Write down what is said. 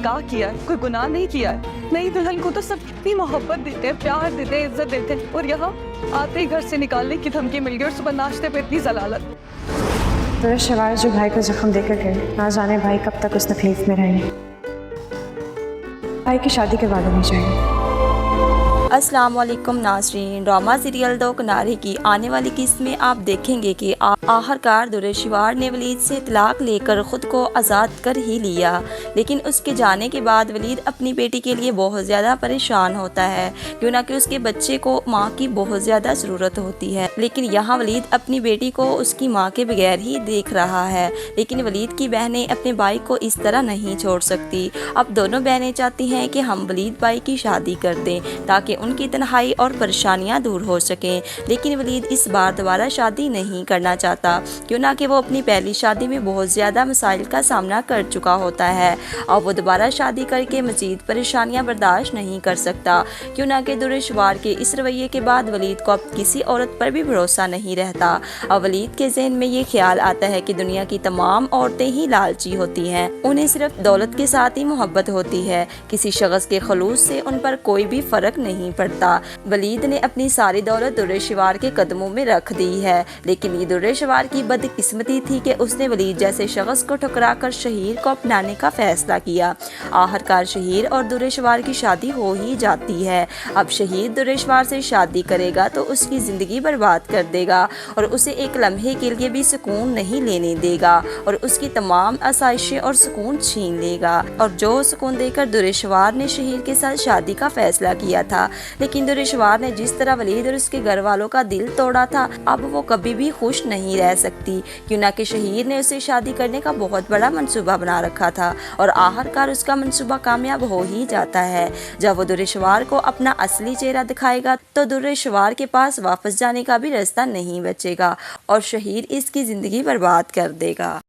نکاح کیا ہے، کوئی گناہ نہیں کیا ہے. نئی دلہن کو تو سب کتنی محبت دیتے ہیں، پیار دیتے ہیں، عزت دیتے ہیں، اور یہاں آتے ہی گھر سے نکالنے کی دھمکی مل گئی اور صبح ناشتے پہ اتنی ضلالت. درست شوار جو بھائی کو زخم دے کر گئے، نہ جانے بھائی کب تک اس تکلیف میں رہیں گے. بھائی کی شادی کے بعد ہونی چاہیے. السلام علیکم ناظرین، ڈرامہ سیریل دو کنارے کی آنے والی قسط میں آپ دیکھیں گے کہ آخرکار درشوار نے ولید سے طلاق لے کر خود کو آزاد کر ہی لیا، لیکن اس کے جانے کے بعد ولید اپنی بیٹی کے لیے بہت زیادہ پریشان ہوتا ہے، کیوں نہ کہ اس کے بچے کو ماں کی بہت زیادہ ضرورت ہوتی ہے. لیکن یہاں ولید اپنی بیٹی کو اس کی ماں کے بغیر ہی دیکھ رہا ہے. لیکن ولید کی بہنیں اپنے بھائی کو اس طرح نہیں چھوڑ سکتی. اب دونوں بہنیں چاہتی ہیں کہ ہم ولید بھائی کی شادی کر دیں تاکہ ان کی تنہائی اور پریشانیاں دور ہو سکیں. لیکن ولید اس بار دوبارہ شادی نہیں کرنا چاہتا، کیوں نہ کہ وہ اپنی پہلی شادی میں بہت زیادہ مسائل کا سامنا کر چکا ہوتا ہے اور وہ دوبارہ شادی کر کے مزید پریشانیاں برداشت نہیں کر سکتا، کیوں نہ کہ درشوار کے اس رویے کے بعد ولید کو اب کسی عورت پر بھی بھروسہ نہیں رہتا. اور ولید کے ذہن میں یہ خیال آتا ہے کہ دنیا کی تمام عورتیں ہی لالچی ہوتی ہیں، انہیں صرف دولت کے ساتھ ہی محبت ہوتی ہے، کسی شخص کے خلوص سے ان پر کوئی بھی فرق نہیں پڑتا. ولید نے اپنی ساری دولت درشوار کے قدموں میں رکھ دی ہے، لیکن یہ درشوار کی بدقسمتی تھی کہ اس نے ولید جیسے شخص کو ٹھکرا کر شہیر کو اپنانے کا فیصلہ کیا. آخرکار شہیر اور درشوار کی شادی ہو ہی جاتی ہے. اب شہیر درشوار سے شادی کرے گا تو اس کی زندگی برباد کر دے گا اور اسے ایک لمحے کے لیے بھی سکون نہیں لینے دے گا اور اس کی تمام آسائشیں اور سکون چھین لے گا، اور جو سکون دے کر درشوار نے شہیر کے ساتھ شادی کا فیصلہ کیا تھا. لیکن درشوار نے جس طرح ولید اور اس کے گھر والوں کا دل توڑا تھا، اب وہ کبھی بھی خوش نہیں رہ سکتی، کیوں نہ کہ شہیر نے اسے شادی کرنے کا بہت بڑا منصوبہ بنا رکھا تھا اور آخرکار اس کا منصوبہ کامیاب ہو ہی جاتا ہے. جب وہ درشوار کو اپنا اصلی چہرہ دکھائے گا تو درشوار کے پاس واپس جانے کا بھی راستہ نہیں بچے گا اور شہیر اس کی زندگی برباد کر دے گا.